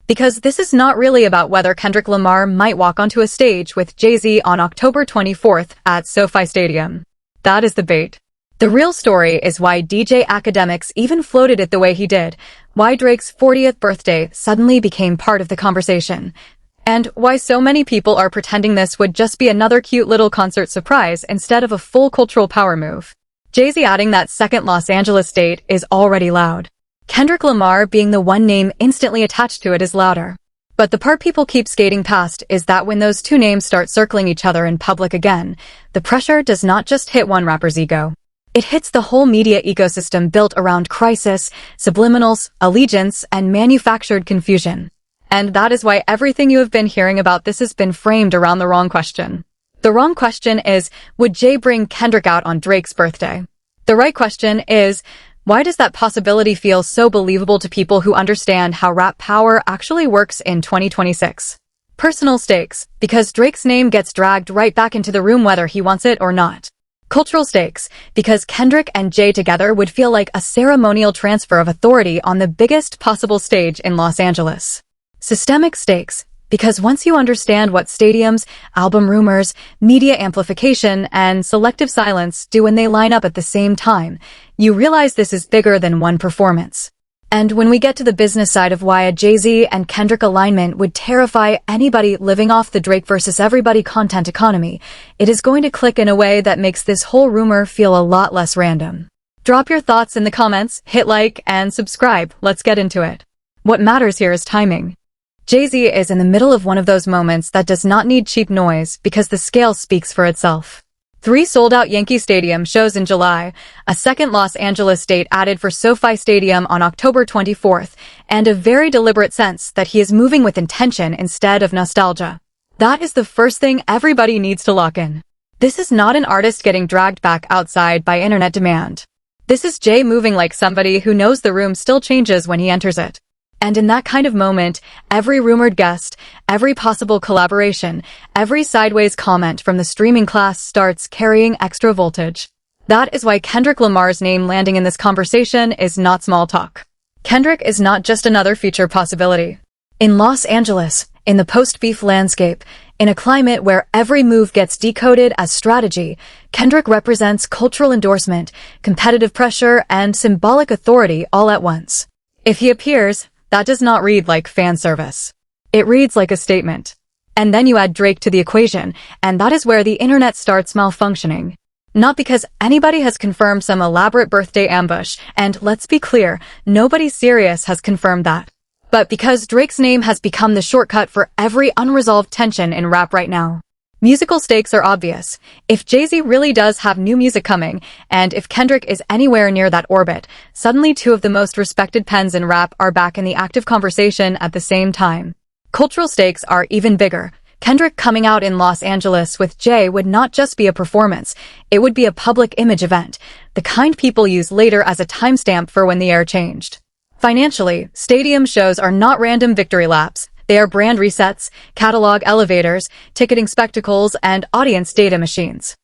Because this is not really about whether Kendrick Lamar might walk onto a stage with Jay-Z on October 24th at SoFi Stadium. That is the bait. The real story is why DJ Akademiks even floated it the way he did, why Drake's 40th birthday suddenly became part of the conversation, and why so many people are pretending this would just be another cute little concert surprise instead of a full cultural power move. Jay-Z adding that second Los Angeles date is already loud. Kendrick Lamar being the one name instantly attached to it is louder. But the part people keep skating past is that when those two names start circling each other in public again, the pressure does not just hit one rapper's ego. It hits the whole media ecosystem built around crisis, subliminals, allegiance, and manufactured confusion. And that is why everything you have been hearing about this has been framed around the wrong question. The wrong question is, would Jay bring Kendrick out on Drake's birthday? The right question is, why does that possibility feel so believable to people who understand how rap power actually works in 2026? Personal stakes, because Drake's name gets dragged right back into the room whether he wants it or not. Cultural stakes, because Kendrick and Jay together would feel like a ceremonial transfer of authority on the biggest possible stage in Los Angeles. Systemic stakes, because once you understand what stadiums, album rumors, media amplification, and selective silence do when they line up at the same time, you realize this is bigger than one performance. And when we get to the business side of why a Jay-Z and Kendrick alignment would terrify anybody living off the Drake versus everybody content economy, it is going to click in a way that makes this whole rumor feel a lot less random. Drop your thoughts in the comments, hit like, and subscribe. Let's get into it. What matters here is timing. Jay-Z is in the middle of one of those moments that does not need cheap noise because the scale speaks for itself. 3 sold-out Yankee Stadium shows in July, a second Los Angeles date added for SoFi Stadium on October 24th, and a very deliberate sense that he is moving with intention instead of nostalgia. That is the first thing everybody needs to lock in. This is not an artist getting dragged back outside by internet demand. This is Jay moving like somebody who knows the room still changes when he enters it. And in that kind of moment, every rumored guest, every possible collaboration, every sideways comment from the streaming class starts carrying extra voltage. That is why Kendrick Lamar's name landing in this conversation is not small talk. Kendrick is not just another future possibility. In Los Angeles, in the post-beef landscape, in a climate where every move gets decoded as strategy, Kendrick represents cultural endorsement, competitive pressure, and symbolic authority all at once. If he appears, that does not read like fan service. It reads like a statement. And then you add Drake to the equation, and that is where the internet starts malfunctioning. Not because anybody has confirmed some elaborate birthday ambush, and let's be clear, nobody serious has confirmed that. But because Drake's name has become the shortcut for every unresolved tension in rap right now. Musical stakes are obvious. If Jay-Z really does have new music coming, and if Kendrick is anywhere near that orbit, suddenly 2 of the most respected pens in rap are back in the active conversation at the same time. Cultural stakes are even bigger. Kendrick coming out in Los Angeles with Jay would not just be a performance, it would be a public image event, the kind people use later as a timestamp for when the air changed. Financially, stadium shows are not random victory laps. They are brand resets, catalog elevators, ticketing spectacles, and audience data machines.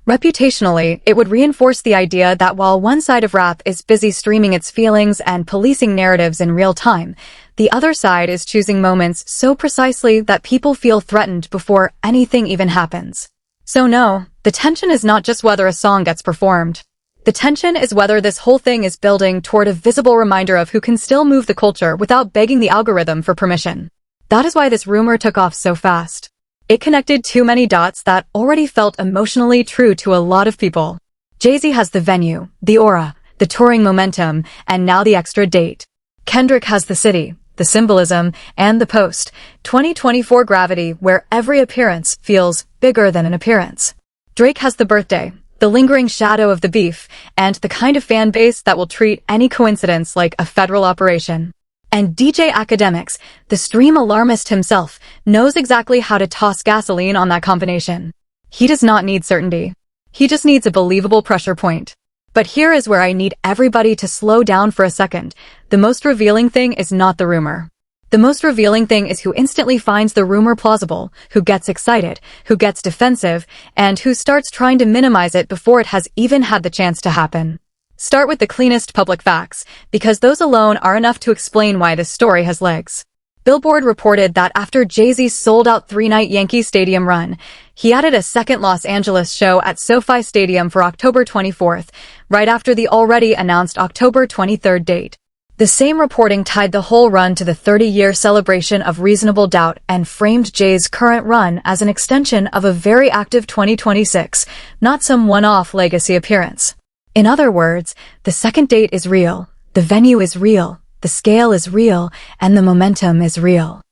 Reputationally, it would reinforce the idea that while one side of rap is busy streaming its feelings and policing narratives in real time, the other side is choosing moments so precisely that people feel threatened before anything even happens. So no, the tension is not just whether a song gets performed. The tension is whether this whole thing is building toward a visible reminder of who can still move the culture without begging the algorithm for permission. That is why this rumor took off so fast. It connected too many dots that already felt emotionally true to a lot of people. Jay-Z has the venue, the aura, the touring momentum, and now the extra date. Kendrick has the city, the symbolism, and the post-2024 gravity where every appearance feels bigger than an appearance. Drake has the birthday, the lingering shadow of the beef, and the kind of fan base that will treat any coincidence like a federal operation. And DJ Akademiks, the stream alarmist himself, knows exactly how to toss gasoline on that combination. He does not need certainty. He just needs a believable pressure point. But here is where I need everybody to slow down for a second. The most revealing thing is not the rumor. The most revealing thing is who instantly finds the rumor plausible, who gets excited, who gets defensive, and who starts trying to minimize it before it has even had the chance to happen. Start with the cleanest public facts, because those alone are enough to explain why this story has legs. Billboard reported that after Jay-Z's sold-out three-night Yankee Stadium run, he added a second Los Angeles show at SoFi Stadium for October 24th, right after the already announced October 23rd date. The same reporting tied the whole run to the 30-year celebration of Reasonable Doubt and framed Jay's current run as an extension of a very active 2026, not some one-off legacy appearance. In other words, the second date is real, the venue is real, the scale is real, and the momentum is real.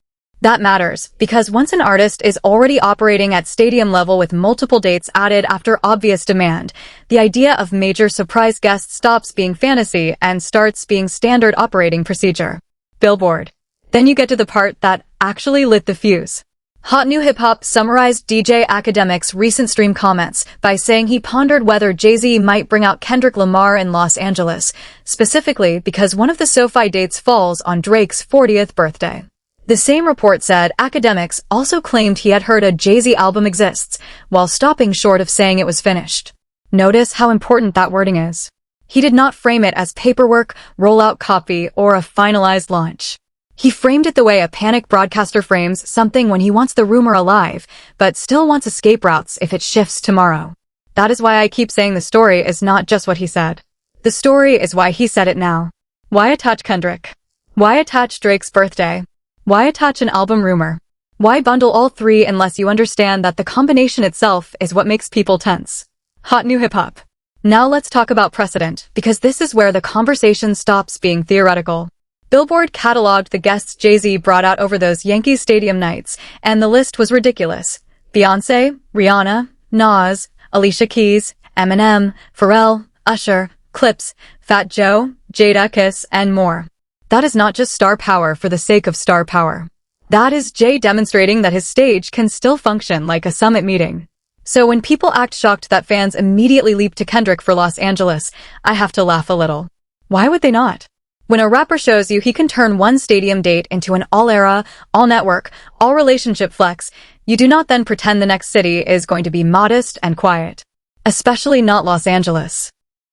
That matters, because once an artist is already operating at stadium level with multiple dates added after obvious demand, the idea of major surprise guests stops being fantasy and starts being standard operating procedure. Billboard. Then you get to the part that actually lit the fuse. Hot New Hip Hop summarized DJ Akademiks' recent stream comments by saying he pondered whether Jay-Z might bring out Kendrick Lamar in Los Angeles, specifically because one of the SoFi dates falls on Drake's 40th birthday. The same report said Akademiks also claimed he had heard a Jay-Z album exists, while stopping short of saying it was finished. Notice how important that wording is. He did not frame it as paperwork, rollout copy, or a finalized launch. He framed it the way a panic broadcaster frames something when he wants the rumor alive, but still wants escape routes if it shifts tomorrow. That is why I keep saying the story is not just what he said. The story is why he said it now. Why attach Kendrick? Why attach Drake's birthday? Why attach an album rumor? Why bundle all three unless you understand that the combination itself is what makes people tense? Hot New Hip Hop. Now let's talk about precedent, because this is where the conversation stops being theoretical. Billboard cataloged the guests Jay-Z brought out over those Yankee Stadium nights, and the list was ridiculous. Beyoncé, Rihanna, Nas, Alicia Keys, Eminem, Pharrell, Usher, Clips, Fat Joe, Jadakiss, and more. That is not just star power for the sake of star power. That is Jay demonstrating that his stage can still function like a summit meeting. So when people act shocked that fans immediately leap to Kendrick for Los Angeles, I have to laugh a little. Why would they not? When a rapper shows you he can turn one stadium date into an all-era, all-network, all-relationship flex, you do not then pretend the next city is going to be modest and quiet. Especially not Los Angeles.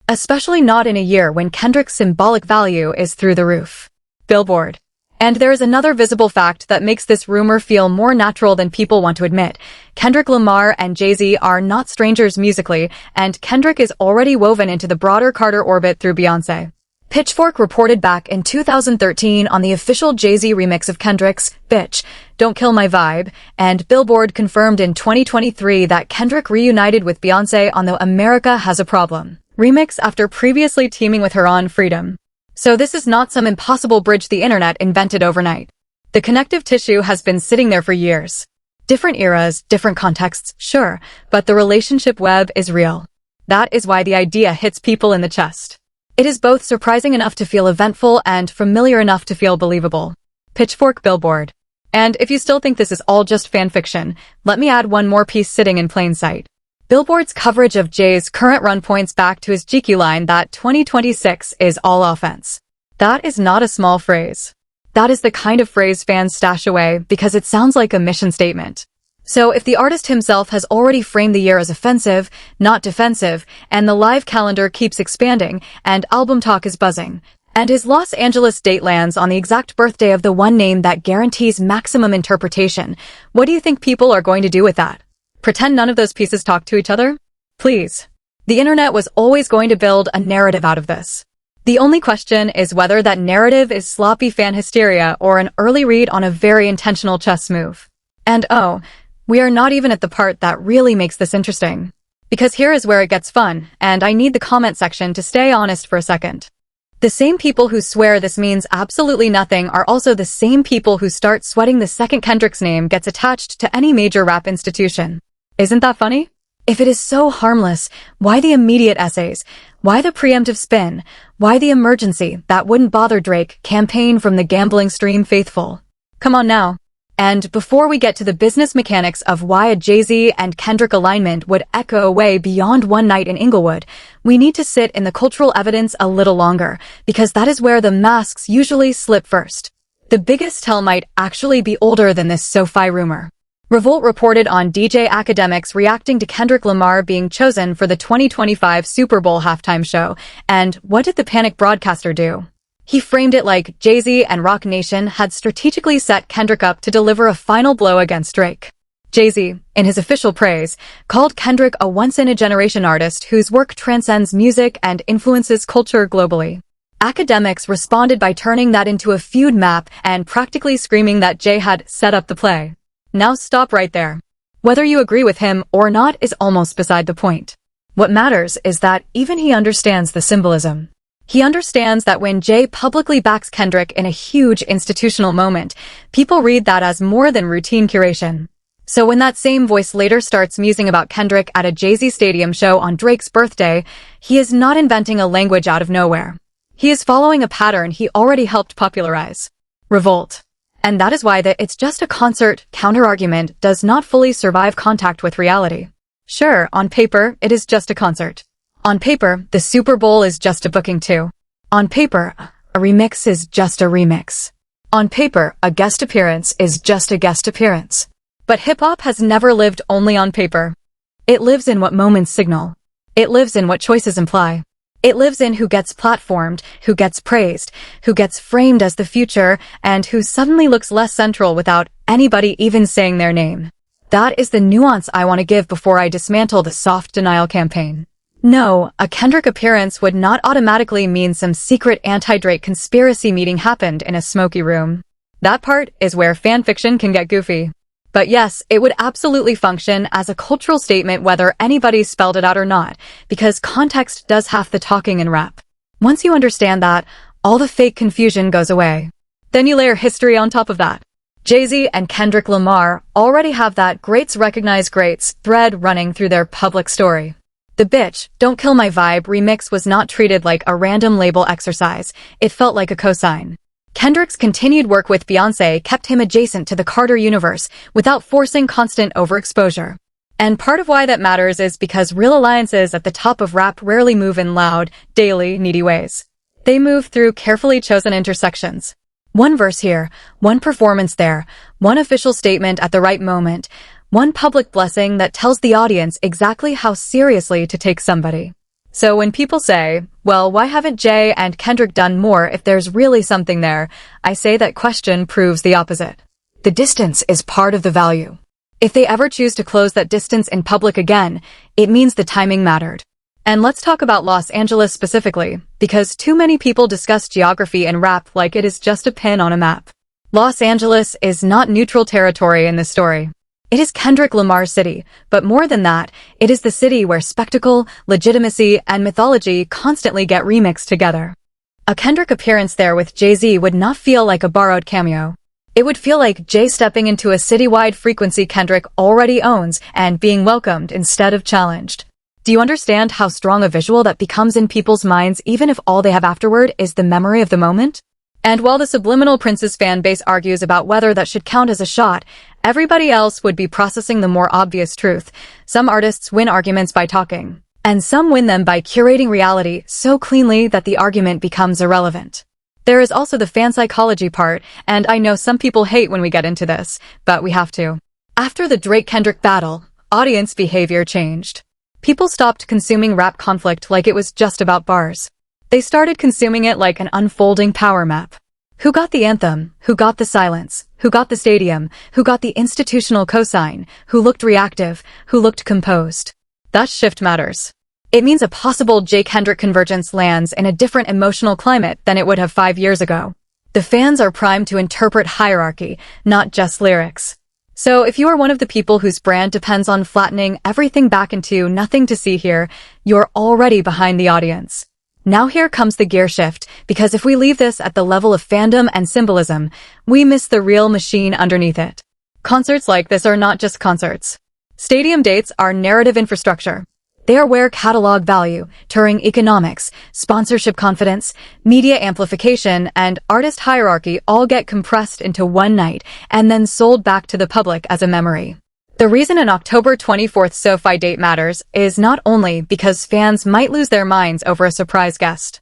Especially not in a year when Kendrick's symbolic value is through the roof. Billboard. And there is another visible fact that makes this rumor feel more natural than people want to admit. Kendrick Lamar and Jay-Z are not strangers musically, and Kendrick is already woven into the broader Carter orbit through Beyoncé. Pitchfork reported back in 2013 on the official Jay-Z remix of Kendrick's Bitch, Don't Kill My Vibe, and Billboard confirmed in 2023 that Kendrick reunited with Beyoncé on the America Has a Problem remix after previously teaming with her on Freedom. So this is not some impossible bridge the internet invented overnight. The connective tissue has been sitting there for years. Different eras, different contexts, sure, but the relationship web is real. That is why the idea hits people in the chest. It is both surprising enough to feel eventful and familiar enough to feel believable. Pitchfork Billboard. And if you still think this is all just fan fiction, let me add one more piece sitting in plain sight. Billboard's coverage of Jay's current run points back to his GQ line that 2026 is all offense. That is not a small phrase. That is the kind of phrase fans stash away because it sounds like a mission statement. So if the artist himself has already framed the year as offensive, not defensive, and the live calendar keeps expanding, and album talk is buzzing, and his Los Angeles date lands on the exact birthday of the one name that guarantees maximum interpretation, what do you think people are going to do with that? Pretend none of those pieces talk to each other? Please. The internet was always going to build a narrative out of this. The only question is whether that narrative is sloppy fan hysteria or an early read on a very intentional chess move. And oh, we are not even at the part that really makes this interesting. Because here is where it gets fun, and I need the comment section to stay honest for a second. The same people who swear this means absolutely nothing are also the same people who start sweating the second Kendrick's name gets attached to any major rap institution. Isn't that funny? If it is so harmless, why the immediate essays? Why the preemptive spin? Why the emergency that wouldn't bother Drake campaign from the gambling stream faithful? Come on now. And before we get to the business mechanics of why a Jay-Z and Kendrick alignment would echo away beyond one night in Inglewood, we need to sit in the cultural evidence a little longer, because that is where the masks usually slip first. The biggest tell might actually be older than this SoFi rumor. Revolt reported on DJ Akademiks reacting to Kendrick Lamar being chosen for the 2025 Super Bowl halftime show, and what did the panic broadcaster do? He framed it like Jay-Z and Roc Nation had strategically set Kendrick up to deliver a final blow against Drake. Jay-Z, in his official praise, called Kendrick a once-in-a-generation artist whose work transcends music and influences culture globally. Akademiks responded by turning that into a feud map and practically screaming that Jay had set up the play. Now stop right there. Whether you agree with him or not is almost beside the point. What matters is that even he understands the symbolism. He understands that when Jay publicly backs Kendrick in a huge institutional moment, people read that as more than routine curation. So when that same voice later starts musing about Kendrick at a Jay-Z Stadium show on Drake's birthday, he is not inventing a language out of nowhere. He is following a pattern he already helped popularize. Revolt. And that is why the "it's just a concert" counter-argument does not fully survive contact with reality. Sure, on paper, it is just a concert. On paper, the Super Bowl is just a booking too. On paper, a remix is just a remix. On paper, a guest appearance is just a guest appearance. But hip-hop has never lived only on paper. It lives in what moments signal. It lives in what choices imply. It lives in who gets platformed, who gets praised, who gets framed as the future, and who suddenly looks less central without anybody even saying their name. That is the nuance I want to give before I dismantle the soft denial campaign. No, a Kendrick appearance would not automatically mean some secret anti-Drake conspiracy meeting happened in a smoky room. That part is where fanfiction can get goofy. But yes, it would absolutely function as a cultural statement whether anybody spelled it out or not, because context does half the talking in rap. Once you understand that, all the fake confusion goes away. Then you layer history on top of that. Jay-Z and Kendrick Lamar already have that greats recognize greats thread running through their public story. The "Bitch, Don't Kill My Vibe" remix was not treated like a random label exercise, it felt like a cosign. Kendrick's continued work with Beyoncé kept him adjacent to the Carter universe without forcing constant overexposure. And part of why that matters is because real alliances at the top of rap rarely move in loud, daily, needy ways. They move through carefully chosen intersections. One verse here, one performance there, one official statement at the right moment, one public blessing that tells the audience exactly how seriously to take somebody. So when people say, well, why haven't Jay and Kendrick done more if there's really something there, I say that question proves the opposite. The distance is part of the value. If they ever choose to close that distance in public again, it means the timing mattered. And let's talk about Los Angeles specifically, because too many people discuss geography in rap like it is just a pin on a map. Los Angeles is not neutral territory in this story. It is Kendrick Lamar's city, but more than that, it is the city where spectacle, legitimacy, and mythology constantly get remixed together. A Kendrick appearance there with Jay-Z would not feel like a borrowed cameo. It would feel like Jay stepping into a citywide frequency Kendrick already owns and being welcomed instead of challenged. Do you understand how strong a visual that becomes in people's minds even if all they have afterward is the memory of the moment? And while the Subliminal Princess fan base argues about whether that should count as a shot, everybody else would be processing the more obvious truth. Some artists win arguments by talking, and some win them by curating reality so cleanly that the argument becomes irrelevant. There is also the fan psychology part, and I know some people hate when we get into this, but we have to. After the Drake-Kendrick battle, audience behavior changed. People stopped consuming rap conflict like it was just about bars. They started consuming it like an unfolding power map. Who got the anthem? Who got the silence? Who got the stadium? Who got the institutional cosign? Who looked reactive? Who looked composed? That shift matters. It means a possible Jay-Kendrick convergence lands in a different emotional climate than it would have 5 years ago. The fans are primed to interpret hierarchy, not just lyrics. So if you are one of the people whose brand depends on flattening everything back into nothing to see here, you're already behind the audience. Now here comes the gear shift, because if we leave this at the level of fandom and symbolism, we miss the real machine underneath it. Concerts like this are not just concerts. Stadium dates are narrative infrastructure. They are where catalog value, touring economics, sponsorship confidence, media amplification, and artist hierarchy all get compressed into one night and then sold back to the public as a memory. The reason an October 24th SoFi date matters is not only because fans might lose their minds over a surprise guest.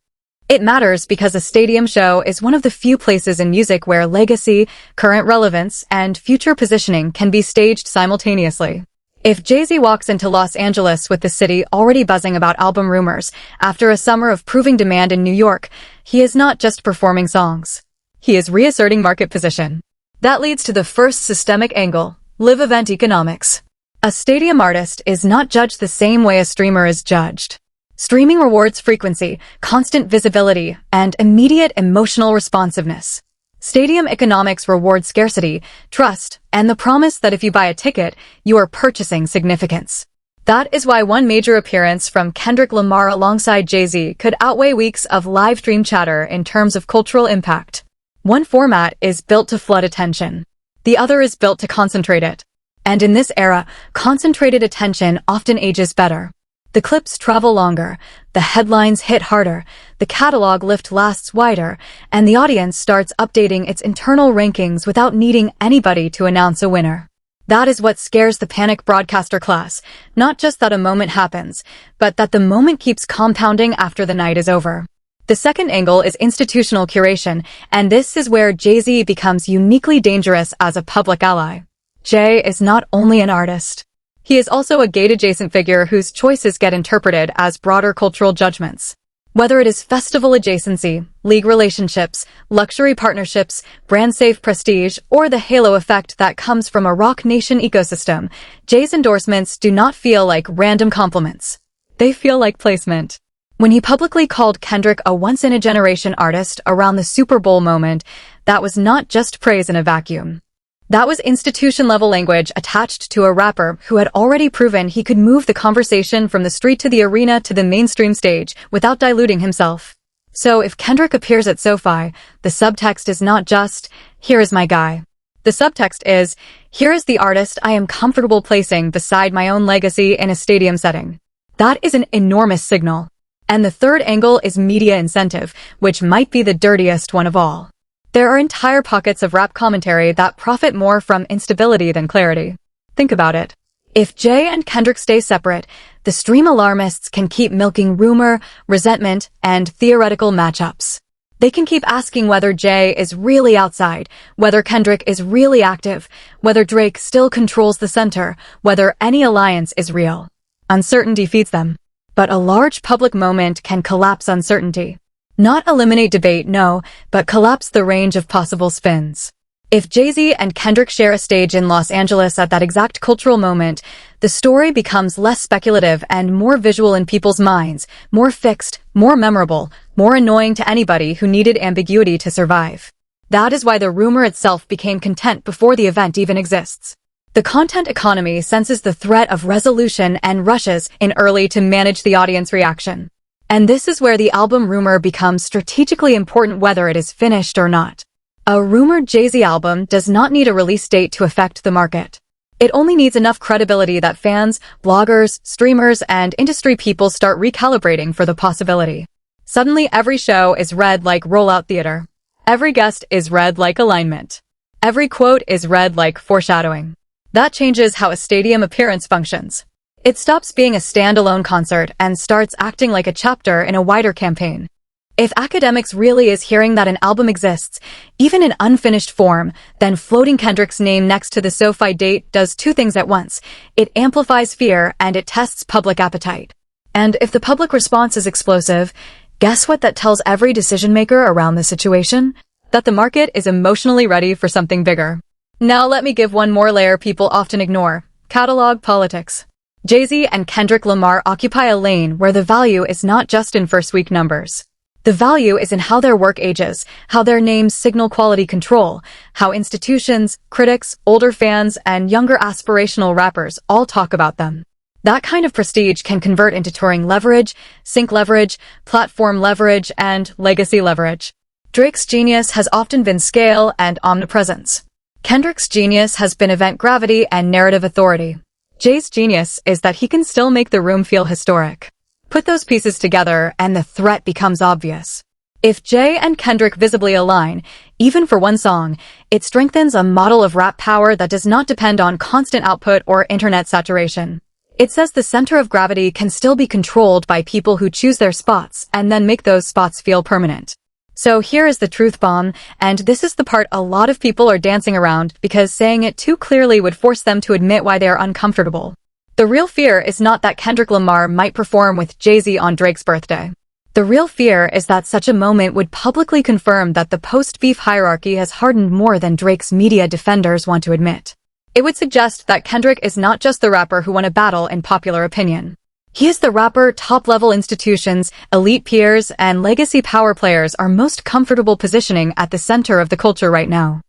It matters because a stadium show is one of the few places in music where legacy, current relevance, and future positioning can be staged simultaneously. If Jay-Z walks into Los Angeles with the city already buzzing about album rumors after a summer of proving demand in New York, he is not just performing songs. He is reasserting market position. That leads to the first systemic angle, live event economics. A stadium artist is not judged the same way a streamer is judged. Streaming rewards frequency, constant visibility, and immediate emotional responsiveness. Stadium economics reward scarcity, trust, and the promise that if you buy a ticket, you are purchasing significance. That is why one major appearance from Kendrick Lamar alongside Jay-Z could outweigh weeks of live stream chatter in terms of cultural impact. One format is built to flood attention. The other is built to concentrate it. And in this era, concentrated attention often ages better. The clips travel longer, the headlines hit harder, the catalog lift lasts wider, and the audience starts updating its internal rankings without needing anybody to announce a winner. That is what scares the panic broadcaster class, not just that a moment happens, but that the moment keeps compounding after the night is over. The second angle is institutional curation, and this is where Jay-Z becomes uniquely dangerous as a public ally. Jay is not only an artist. He is also a gate-adjacent figure whose choices get interpreted as broader cultural judgments. Whether it is festival adjacency, league relationships, luxury partnerships, brand-safe prestige, or the halo effect that comes from a Roc Nation ecosystem, Jay's endorsements do not feel like random compliments. They feel like placement. When he publicly called Kendrick a once-in-a-generation artist around the Super Bowl moment, that was not just praise in a vacuum. That was institution-level language attached to a rapper who had already proven he could move the conversation from the street to the arena to the mainstream stage without diluting himself. So if Kendrick appears at SoFi, the subtext is not just, "Here is my guy." The subtext is, "Here is the artist I am comfortable placing beside my own legacy in a stadium setting." That is an enormous signal. And the third angle is media incentive, which might be the dirtiest one of all. There are entire pockets of rap commentary that profit more from instability than clarity. Think about it. If Jay and Kendrick stay separate, the stream alarmists can keep milking rumor, resentment, and theoretical matchups. They can keep asking whether Jay is really outside, whether Kendrick is really active, whether Drake still controls the center, whether any alliance is real. Uncertainty feeds them. But a large public moment can collapse uncertainty. Not eliminate debate, no, but collapse the range of possible spins. If Jay-Z and Kendrick share a stage in Los Angeles at that exact cultural moment, the story becomes less speculative and more visual in people's minds, more fixed, more memorable, more annoying to anybody who needed ambiguity to survive. That is why the rumor itself became content before the event even exists. The content economy senses the threat of resolution and rushes in early to manage the audience reaction. And this is where the album rumor becomes strategically important whether it is finished or not. A rumored Jay-Z album does not need a release date to affect the market. It only needs enough credibility that fans, bloggers, streamers, and industry people start recalibrating for the possibility. Suddenly every show is read like rollout theater. Every guest is read like alignment. Every quote is read like foreshadowing. That changes how a stadium appearance functions. It stops being a standalone concert and starts acting like a chapter in a wider campaign. If Akademiks really is hearing that an album exists, even in unfinished form, then floating Kendrick's name next to the SoFi date does two things at once. It amplifies fear and it tests public appetite. And if the public response is explosive, guess what that tells every decision maker around the situation? That the market is emotionally ready for something bigger. Now let me give one more layer people often ignore: catalog politics. Jay-Z and Kendrick Lamar occupy a lane where the value is not just in first-week numbers. The value is in how their work ages, how their names signal quality control, how institutions, critics, older fans, and younger aspirational rappers all talk about them. That kind of prestige can convert into touring leverage, sync leverage, platform leverage, and legacy leverage. Drake's genius has often been scale and omnipresence. Kendrick's genius has been event gravity and narrative authority. Jay's genius is that he can still make the room feel historic. Put those pieces together and the threat becomes obvious. If Jay and Kendrick visibly align, even for one song, it strengthens a model of rap power that does not depend on constant output or internet saturation. It says the center of gravity can still be controlled by people who choose their spots and then make those spots feel permanent. So here is the truth bomb, and this is the part a lot of people are dancing around because saying it too clearly would force them to admit why they are uncomfortable. The real fear is not that Kendrick Lamar might perform with Jay-Z on Drake's birthday. The real fear is that such a moment would publicly confirm that the post-beef hierarchy has hardened more than Drake's media defenders want to admit. It would suggest that Kendrick is not just the rapper who won a battle in popular opinion. He is the rapper top-level institutions, elite peers, and legacy power players are most comfortable positioning at the center of the culture right now.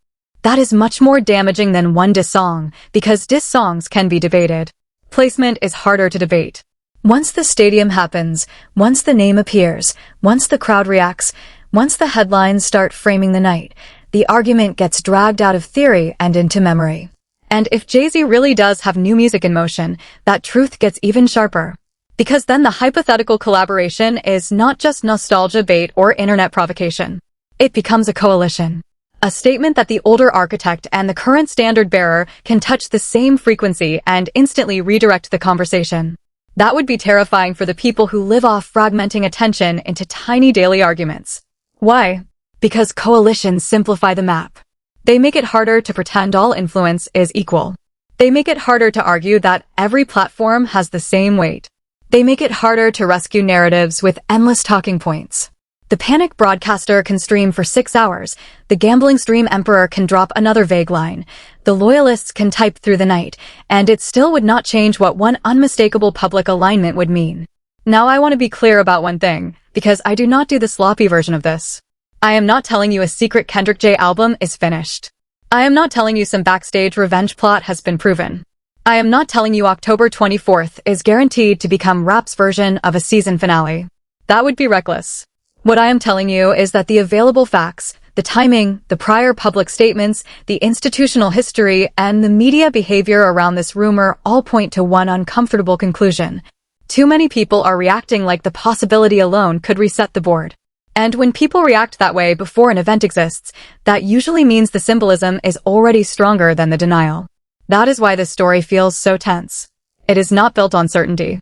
That is much more damaging than one diss song, because diss songs can be debated. Placement is harder to debate. Once the stadium happens, once the name appears, once the crowd reacts, once the headlines start framing the night, the argument gets dragged out of theory and into memory. And if Jay-Z really does have new music in motion, that truth gets even sharper. Because then the hypothetical collaboration is not just nostalgia bait or internet provocation. It becomes a coalition. A statement that the older architect and the current standard bearer can touch the same frequency and instantly redirect the conversation. That would be terrifying for the people who live off fragmenting attention into tiny daily arguments. Why? Because coalitions simplify the map. They make it harder to pretend all influence is equal. They make it harder to argue that every platform has the same weight. They make it harder to rescue narratives with endless talking points. The panic broadcaster can stream for 6 hours. The gambling stream emperor can drop another vague line. The loyalists can type through the night, and it still would not change what one unmistakable public alignment would mean. Now I want to be clear about one thing, because I do not do the sloppy version of this. I am not telling you a secret Kendrick J album is finished. I am not telling you some backstage revenge plot has been proven. I am not telling you October 24th is guaranteed to become rap's version of a season finale. That would be reckless. What I am telling you is that the available facts, the timing, the prior public statements, the institutional history, and the media behavior around this rumor all point to one uncomfortable conclusion. Too many people are reacting like the possibility alone could reset the board. And when people react that way before an event exists, that usually means the symbolism is already stronger than the denial. That is why this story feels so tense. It is not built on certainty.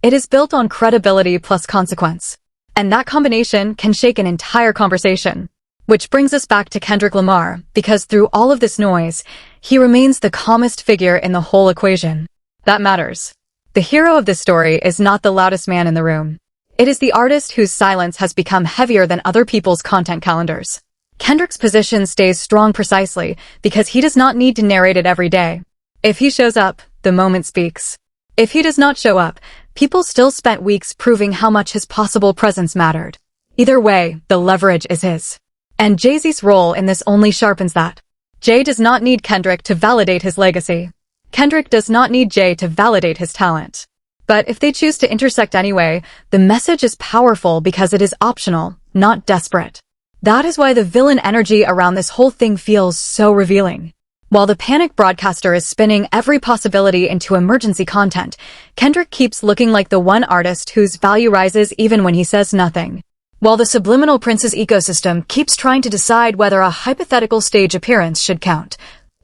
It is built on credibility plus consequence. And that combination can shake an entire conversation. Which brings us back to Kendrick Lamar, because through all of this noise, he remains the calmest figure in the whole equation. That matters. The hero of this story is not the loudest man in the room. It is the artist whose silence has become heavier than other people's content calendars. Kendrick's position stays strong precisely because he does not need to narrate it every day. If he shows up, the moment speaks. If he does not show up, people still spent weeks proving how much his possible presence mattered. Either way, the leverage is his. And Jay-Z's role in this only sharpens that. Jay does not need Kendrick to validate his legacy. Kendrick does not need Jay to validate his talent. But if they choose to intersect anyway, the message is powerful because it is optional, not desperate. That is why the villain energy around this whole thing feels so revealing. While the panic broadcaster is spinning every possibility into emergency content, Kendrick keeps looking like the one artist whose value rises even when he says nothing. While the subliminal Prince's ecosystem keeps trying to decide whether a hypothetical stage appearance should count,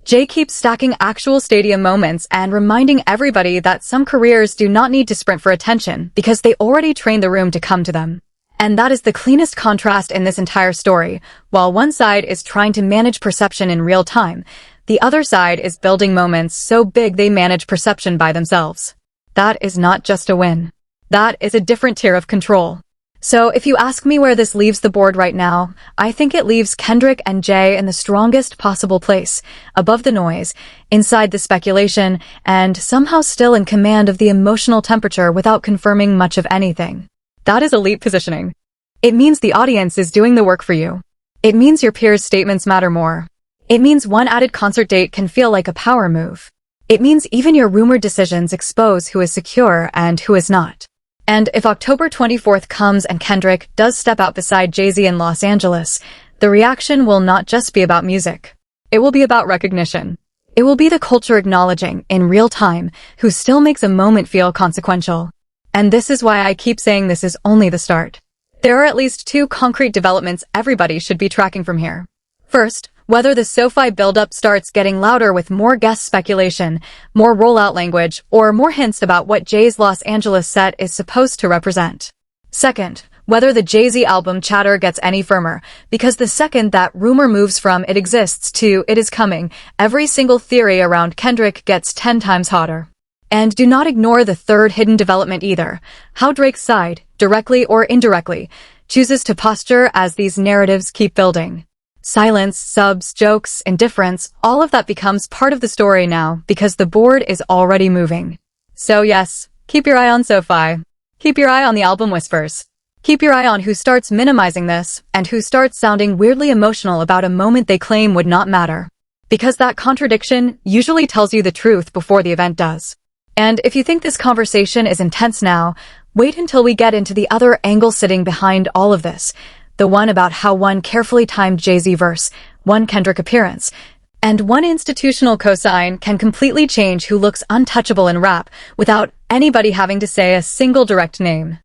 Jay keeps stacking actual stadium moments and reminding everybody that some careers do not need to sprint for attention because they already trained the room to come to them. And that is the cleanest contrast in this entire story. While one side is trying to manage perception in real time, the other side is building moments so big they manage perception by themselves. That is not just a win. That is a different tier of control. So if you ask me where this leaves the board right now, I think it leaves Kendrick and Jay in the strongest possible place, above the noise, inside the speculation, and somehow still in command of the emotional temperature without confirming much of anything. That is elite positioning. It means the audience is doing the work for you. It means your peers' statements matter more. It means one added concert date can feel like a power move. It means even your rumored decisions expose who is secure and who is not. And if October 24th comes and Kendrick does step out beside Jay-Z in Los Angeles, the reaction will not just be about music. It will be about recognition. It will be the culture acknowledging, in real time, who still makes a moment feel consequential. And this is why I keep saying this is only the start. There are at least 2 concrete developments everybody should be tracking from here. First, whether the SoFi buildup starts getting louder with more guest speculation, more rollout language, or more hints about what Jay's Los Angeles set is supposed to represent. Second, whether the Jay-Z album chatter gets any firmer, because the second that rumor moves from it exists to it is coming, every single theory around Kendrick gets 10 times hotter. And do not ignore the third hidden development either, how Drake's side, directly or indirectly, chooses to posture as these narratives keep building. Silence, subs, jokes, indifference, all of that becomes part of the story now because the board is already moving. So yes, keep your eye on SoFi. Keep your eye on the album whispers. Keep your eye on who starts minimizing this and who starts sounding weirdly emotional about a moment they claim would not matter. Because that contradiction usually tells you the truth before the event does. And if you think this conversation is intense now, wait until we get into the other angle sitting behind all of this. The one about how one carefully timed Jay-Z verse, one Kendrick appearance, and one institutional cosign can completely change who looks untouchable in rap without anybody having to say a single direct name.